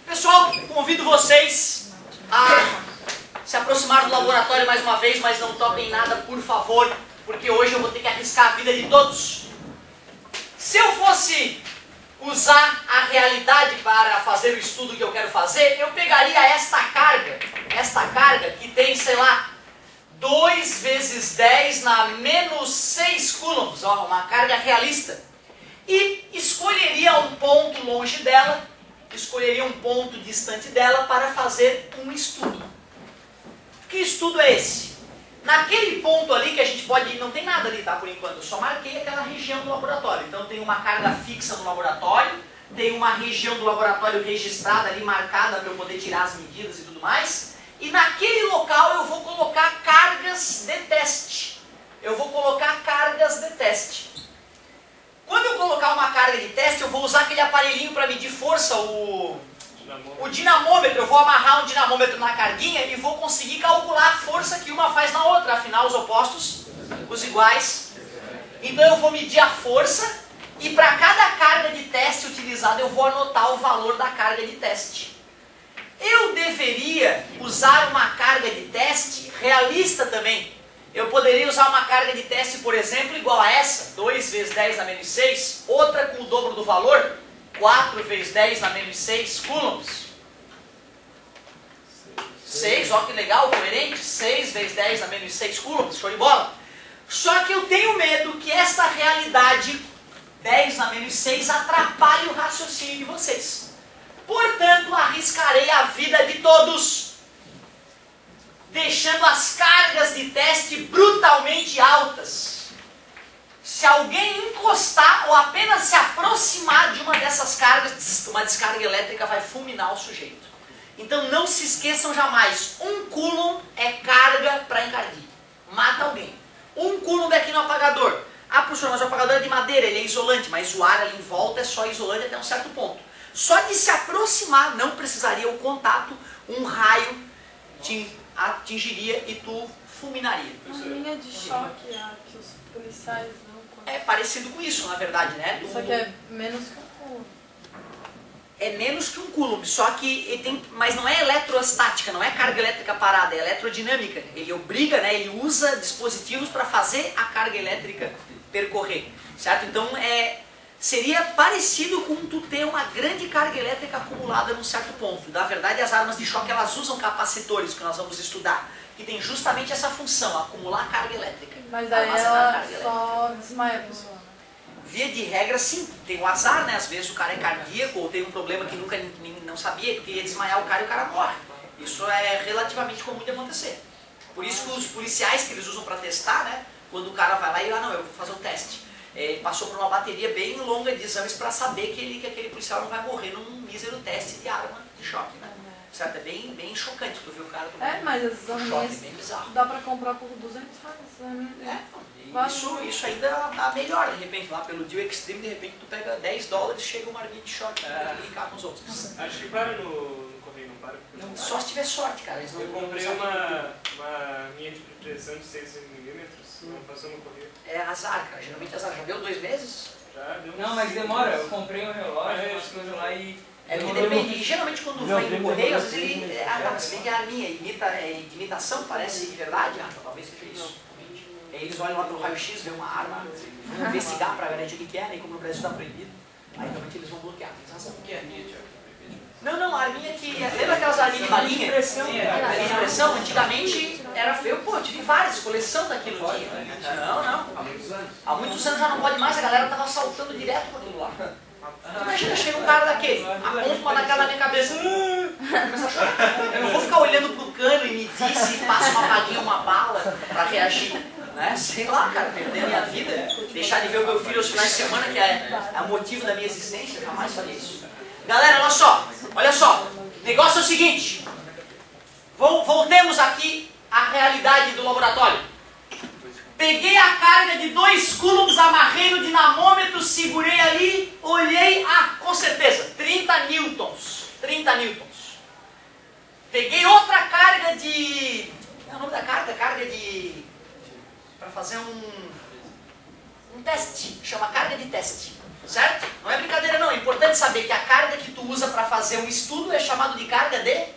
Pessoal, convido vocês a se aproximar do laboratório mais uma vez, mas não toquem nada, por favor, porque hoje eu vou ter que arriscar a vida de todos. Se eu fosse usar a realidade para fazer o estudo que eu quero fazer, eu pegaria esta carga que tem, sei lá, 2 vezes 10 na menos 6 coulombs, ó, uma carga realista, e escolheria um ponto longe dela, escolheria um ponto distante dela para fazer um estudo. Que estudo é esse? Naquele ponto ali que a gente pode... Não tem nada ali, tá, por enquanto. Eu só marquei aquela região do laboratório. Então tem uma carga fixa no laboratório, tem uma região do laboratório registrada ali, marcada para eu poder tirar as medidas e tudo mais. E naquele local eu vou colocar cargas de teste. Eu vou colocar cargas de teste. Quando eu colocar uma carga de teste, eu vou usar aquele aparelhinho para medir força, o dinamômetro. Eu vou amarrar um dinamômetro na carguinha e vou conseguir calcular a força que uma faz na outra. Afinal, os opostos, os iguais. Então eu vou medir a força e para cada carga de teste utilizada eu vou anotar o valor da carga de teste. Eu deveria usar uma carga de teste realista também. Eu poderia usar uma carga de teste, por exemplo, igual a essa, 2 vezes 10 na menos 6, outra com o dobro do valor, 4 vezes 10 na menos 6 coulombs. 6, ó que legal, coerente, 6 vezes 10 na menos 6 coulombs, show de bola. Só que eu tenho medo que esta realidade, 10 na menos 6, atrapalhe o raciocínio de vocês. Portanto, arriscarei a vida de todos, deixando as cargas de teste brutalmente altas. Se alguém encostar ou apenas se aproximar de uma dessas cargas, uma descarga elétrica vai fulminar o sujeito. Então não se esqueçam jamais, 1 coulomb é carga para encardir. Mata alguém. 1 coulomb é aqui no apagador. Ah, professor, mas o apagador é de madeira, ele é isolante, mas o ar ali em volta é só isolante até um certo ponto. Só de se aproximar, não precisaria o contato, um raio te atingiria e tu fulminaria. Uma linha de choque que os policiais não conhecem. É parecido com isso, na verdade, né? Só que é menos que um coulomb. É menos que um coulomb, só que ele tem, mas não é eletrostática, não é carga elétrica parada, é eletrodinâmica. Ele obriga, né? Ele usa dispositivos para fazer a carga elétrica percorrer, certo? Então seria parecido com tu ter uma grande carga elétrica acumulada num certo ponto. Na verdade, as armas de choque elas usam capacitores, que nós vamos estudar, que tem justamente essa função, acumular carga elétrica. Mas daí ela só desmaia a pessoa, né? Via de regra, sim. Tem um azar, né? Às vezes o cara é cardíaco ou tem um problema que nunca não sabia, porque ia desmaiar o cara e o cara morre. Isso é relativamente comum de acontecer. Por isso que os policiais que eles usam para testar, né? Quando o cara vai lá e não, eu vou fazer um teste. Passou por uma bateria bem longa de exames para saber que aquele policial não vai morrer num mísero teste de arma de choque, né? Certo? É bem chocante tu ver o cara tomando mas as arminhas bem bizarro. dá pra comprar por R$200. Isso ainda dá melhor, de repente, lá pelo Deal Extreme, de repente tu pega $10, chega uma arminha de choque pra brincar com os outros. Acho que para no correio, não para. Só se tiver sorte, cara. Eles Eu comprei uma linha de pressão de 6mm, não passou no correio. É azar, cara. Geralmente azar. Já deu 2 meses? Já deu. Não, mas demora. Eu comprei um relógio, umas coisas lá e... É porque depende. Geralmente quando vai no correio, às vezes ele... se bem que a arminha de imitação, parece de verdade. Talvez seja isso. Aí eles olham lá pelo raio-x, vê uma arma, vão investigar pra garantir o que é, né? Como no Brasil está proibido. Aí realmente eles vão bloquear. O que é arminha, Tiago? Não, a arminha que... Lembra aquelas arminhas de balinha? Linha de pressão, antigamente era feio. Pô, eu tive várias, coleção daquilo. Não. Há muitos anos já não pode mais, a galera tava saltando direto por aquilo lá. Imagina, chega um cara daquele, aponta uma daquela na minha cabeça, começa a chorar. Eu não vou ficar olhando pro cano e me diz se passa uma baguinha, uma bala pra reagir. Né? Sei lá, cara, perder a minha vida, deixar de ver o meu filho aos finais de semana, que é o motivo da minha existência, jamais faria isso. Galera, olha só, o negócio é o seguinte, voltemos aqui à realidade do laboratório. Peguei a carga de 2 coulombs, amarrei no dinamômetro, segurei ali, olhei, com certeza, 30 newtons. Peguei outra carga de... Qual é o nome da carga? Carga de... fazer um teste, chama carga de teste, certo? Não é brincadeira não, é importante saber que a carga que tu usa para fazer um estudo é chamado de carga de...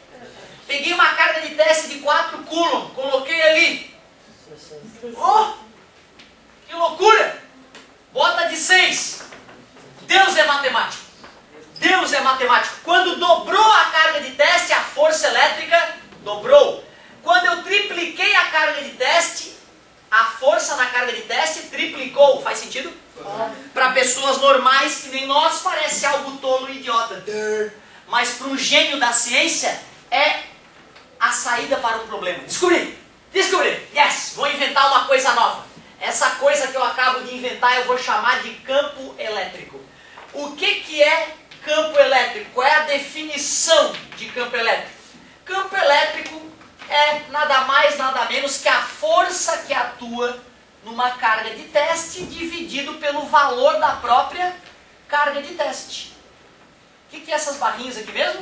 Peguei uma carga de teste de 4 coulomb, coloquei ali. Oh, que loucura! Bota de 6. Deus é matemático. Deus é matemático. Quando dobrou a carga de teste, a força elétrica dobrou. Quando eu tripliquei a carga de teste, a força na carga de teste triplicou. Faz sentido? Para pessoas normais que nem nós parece algo tolo e idiota. Mas para um gênio da ciência é a saída para um problema. Descobri! Yes! Vou inventar uma coisa nova. Essa coisa que eu acabo de inventar eu vou chamar de campo elétrico. O que é campo elétrico? Qual é a definição de campo elétrico? Campo elétrico é nada mais, nada menos que a força que atua numa carga de teste dividido pelo valor da própria carga de teste. O que é essas barrinhas aqui mesmo?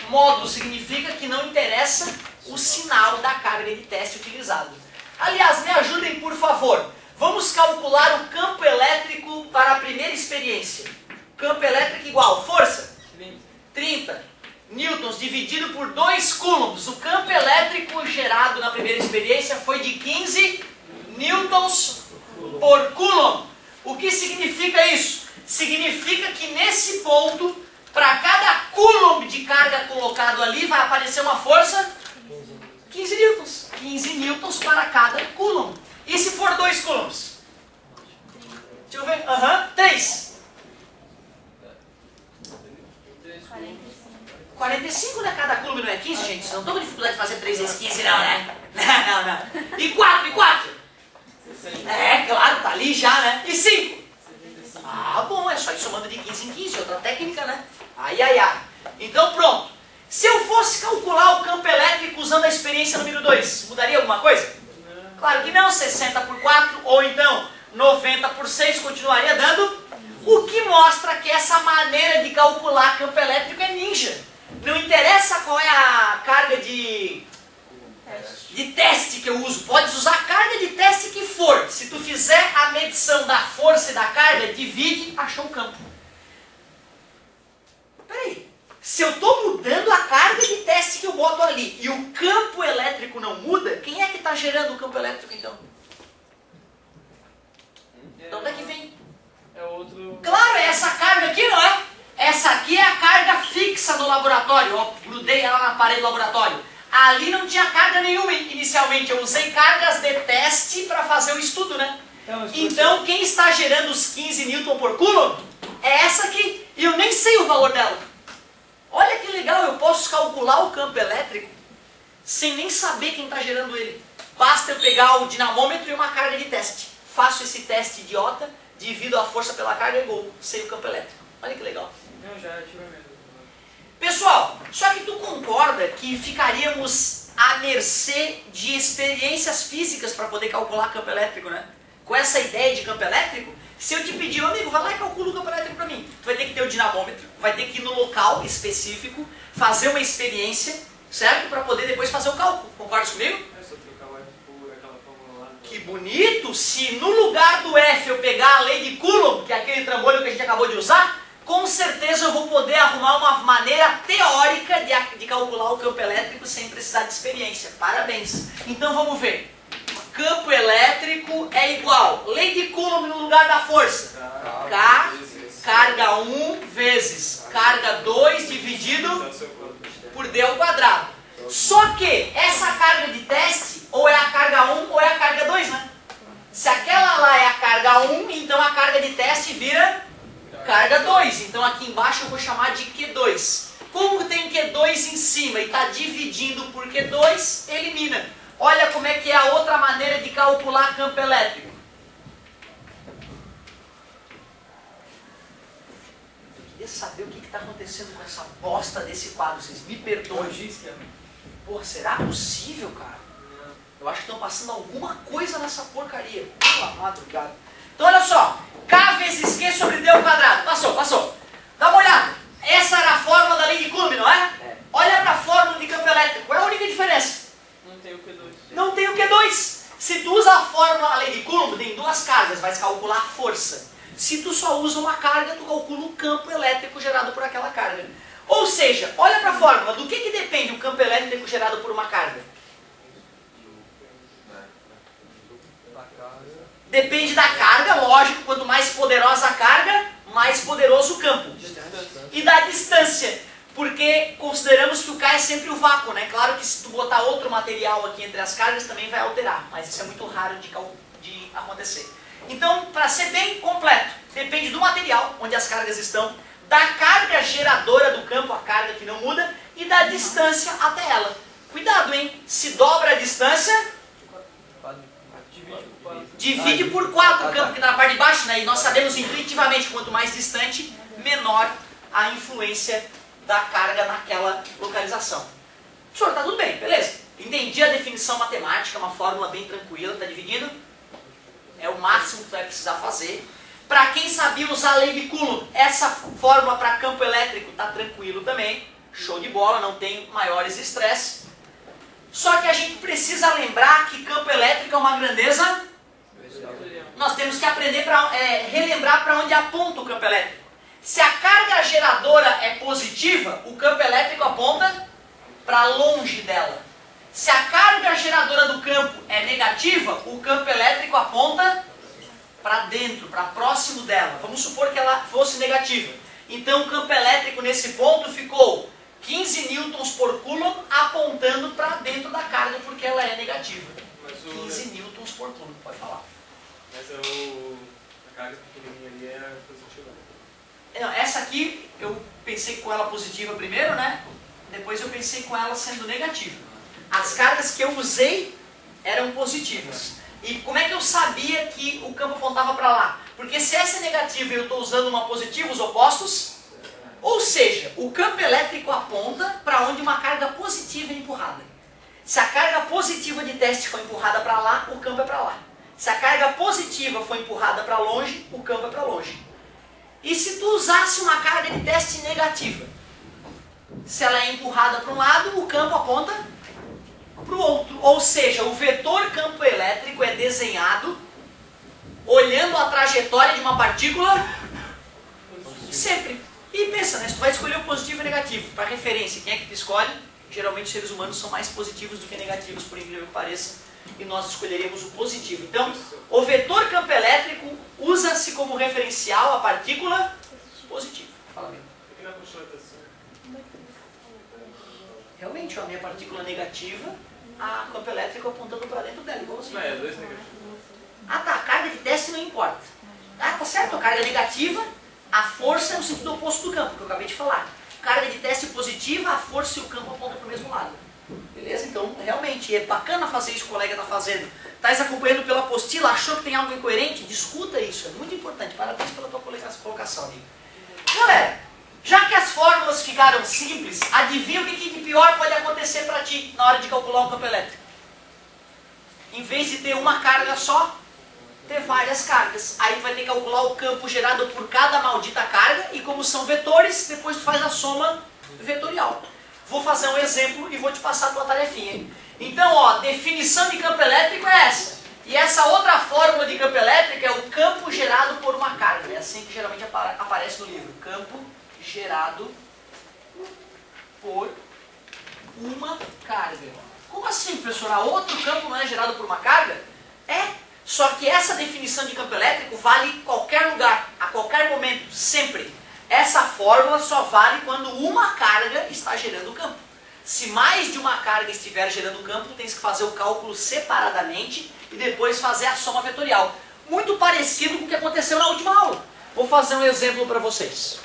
Módulo significa que não interessa o sinal da carga de teste utilizado. Aliás, me ajudem por favor. Vamos calcular o campo elétrico para a primeira experiência. Campo elétrico igual, força? 30 newtons dividido por 2 coulombs. O campo elétrico gerado na primeira experiência foi de 15 newtons por coulomb. O que significa isso? Significa que nesse ponto, para cada coulomb de carga colocado ali, vai aparecer uma força 15 newtons. 15 newtons para cada coulomb. E se for 2 coulombs? Deixa eu ver. 3. 45, né? Cada coulomb não é 15, gente? Vocês não estão com dificuldade de fazer 3 vezes 15, não, né? Não. E 4? É, claro, tá ali já, né? E 5? Ah, bom, é só ir somando de 15 em 15, outra técnica, né? Ai. Então, pronto. Se eu fosse calcular o campo elétrico usando a experiência número 2, mudaria alguma coisa? Claro que não, 60 por 4, ou então 90 por 6 continuaria dando. O que mostra que essa maneira de calcular campo elétrico é ninja. Não interessa qual é a carga de teste que eu uso. Podes usar a carga de teste que for. Se tu fizer a medição da força e da carga, divide, achou o campo. Peraí. Se eu estou mudando a carga de teste que eu boto ali e o campo elétrico não muda, quem é que está gerando o campo elétrico então? De onde é que vem? É outro... Claro, é essa carga aqui, não é? Essa aqui é a carga fixa no laboratório. Ó, grudei ela na parede do laboratório. Ali não tinha carga nenhuma inicialmente. Eu usei cargas de teste para fazer o estudo, né? Então, quem está gerando os 15 newton por coulomb é essa aqui. E eu nem sei o valor dela. Olha que legal, eu posso calcular o campo elétrico sem nem saber quem está gerando ele. Basta eu pegar o dinamômetro e uma carga de teste. Faço esse teste idiota, divido a força pela carga e gol. Sei o campo elétrico. Olha que legal. Não, já tive medo. Pessoal, só que tu concorda que ficaríamos à mercê de experiências físicas para poder calcular campo elétrico, né? Com essa ideia de campo elétrico, se eu te pedir, amigo, vai lá e calcula o campo elétrico para mim. Tu vai ter que ter o dinamômetro, vai ter que ir no local específico, fazer uma experiência, certo? Para poder depois fazer o cálculo. Concorda comigo? É só trocar o F por aquela fórmula lá. Que bonito! Se no lugar do F eu pegar a lei de Coulomb, que é aquele trambolho que a gente acabou de usar, com certeza eu vou poder arrumar uma maneira teórica de calcular o campo elétrico sem precisar de experiência. Parabéns! Então vamos ver. Campo elétrico é igual. Lei de Coulomb no lugar da força. K, carga 1 vezes carga 2 dividido por D ao quadrado. Só que essa carga de teste ou é a carga 1 ou é a carga 2, né? Se aquela lá é a carga 1, então a carga de teste vira carga 2. Então aqui embaixo eu vou chamar de Q2. Como tem Q2 em cima e está dividindo por Q2, elimina. Olha como é que é a outra maneira de calcular campo elétrico. Eu queria saber o que está acontecendo com essa bosta desse quadro. Vocês me perdoem. Porra, será possível, cara? Eu acho que estão passando alguma coisa nessa porcaria. Pelo amado, obrigado. Então olha só. K vezes Q sobre D ao quadrado. Passou. Dá uma olhada. Essa era a fórmula da lei de Coulomb, não é? Olha para a fórmula de campo elétrico. Qual é a única diferença? Não tem o Q2. Não tem o Q2. Se tu usa a fórmula, a lei de duas cargas, vai calcular a força. Se tu só usa uma carga, tu calcula o campo elétrico gerado por aquela carga. Ou seja, olha para a fórmula, do que depende o campo elétrico gerado por uma carga? Depende da carga, lógico, quanto mais poderosa a carga, mais poderoso o campo. E da distância, porque consideramos que o K é sempre o vácuo, né? Claro que se tu botar outro material aqui entre as cargas também vai alterar, mas isso é muito raro de acontecer. Então, para ser bem completo, depende do material onde as cargas estão, da carga geradora do campo, a carga que não muda, e da distância até ela. Cuidado, hein? Se dobra a distância, divide por 4 o campo que está na parte de baixo, né? E nós sabemos intuitivamente que quanto mais distante, menor a influência da carga naquela localização. Senhor, tá tudo bem, beleza? Entendi a definição matemática, uma fórmula bem tranquila, tá dividindo? É o máximo que tu vai precisar fazer. Para quem sabia usar a lei de Coulomb, essa fórmula para campo elétrico tá tranquilo também. Show de bola, não tem maiores estresses. Só que a gente precisa lembrar que campo elétrico é uma grandeza. Nós temos que aprender relembrar para onde aponta o campo elétrico. Se a carga geradora é positiva, o campo elétrico aponta para longe dela. Se a carga geradora do campo é negativa, o campo elétrico aponta para dentro, para próximo dela. Vamos supor que ela fosse negativa. Então o campo elétrico nesse ponto ficou 15 newtons por coulomb apontando para dentro da carga porque ela é negativa. 15 newtons por coulomb, pode falar. Mas a carga pequenininha ali é positiva. Não, essa aqui eu pensei com ela positiva primeiro, né? Depois eu pensei com ela sendo negativa. As cargas que eu usei eram positivas. E como é que eu sabia que o campo apontava para lá? Porque se essa é negativa e eu estou usando uma positiva, os opostos, ou seja, o campo elétrico aponta para onde uma carga positiva é empurrada. Se a carga positiva de teste for empurrada para lá, o campo é para lá. Se a carga positiva for empurrada para longe, o campo é para longe. E se tu usasse uma carga de teste negativa? Se ela é empurrada para um lado, o campo aponta para o outro. Ou seja, o vetor campo elétrico é desenhado olhando a trajetória de uma partícula sempre. E pensa, né? Se tu vai escolher o positivo e o negativo, para referência, quem é que tu escolhe? Geralmente os seres humanos são mais positivos do que negativos, por incrível que pareça. E nós escolheríamos o positivo. Então, o vetor campo elétrico usa-se como referencial a partícula positiva. Fala mesmo. Aqui na constatação. Realmente, a minha partícula negativa, a campo elétrico apontando para dentro dela. Igual assim. Não, é 2 negativos. Ah tá, a carga de teste não importa. Ah, tá certo, a carga negativa, a força é no sentido oposto do campo, que eu acabei de falar. Carga de teste positiva, a força e o campo apontam para o mesmo lado. Beleza? Então, realmente, é bacana fazer isso que o colega está fazendo. Está acompanhando pela apostila, achou que tem algo incoerente? Discuta isso, é muito importante. Parabéns pela tua colocação, amigo. Galera, já que as fórmulas ficaram simples, adivinha o que de pior pode acontecer para ti na hora de calcular um campo elétrico? Em vez de ter uma carga só, ter várias cargas. Aí tu vai ter que calcular o campo gerado por cada maldita carga e como são vetores, depois tu faz a soma vetorial. Vou fazer um exemplo e vou te passar a tua tarefinha, hein? Então, ó, definição de campo elétrico é essa. E essa outra fórmula de campo elétrico é o campo gerado por uma carga. É assim que geralmente aparece no livro. Campo gerado por uma carga. Como assim, professor? Outro campo não é gerado por uma carga? É. Só que essa definição de campo elétrico vale em qualquer lugar, a qualquer momento, sempre. Essa fórmula só vale quando uma carga está gerando o campo. Se mais de uma carga estiver gerando o campo, tem que fazer o cálculo separadamente e depois fazer a soma vetorial. Muito parecido com o que aconteceu na última aula. Vou fazer um exemplo para vocês.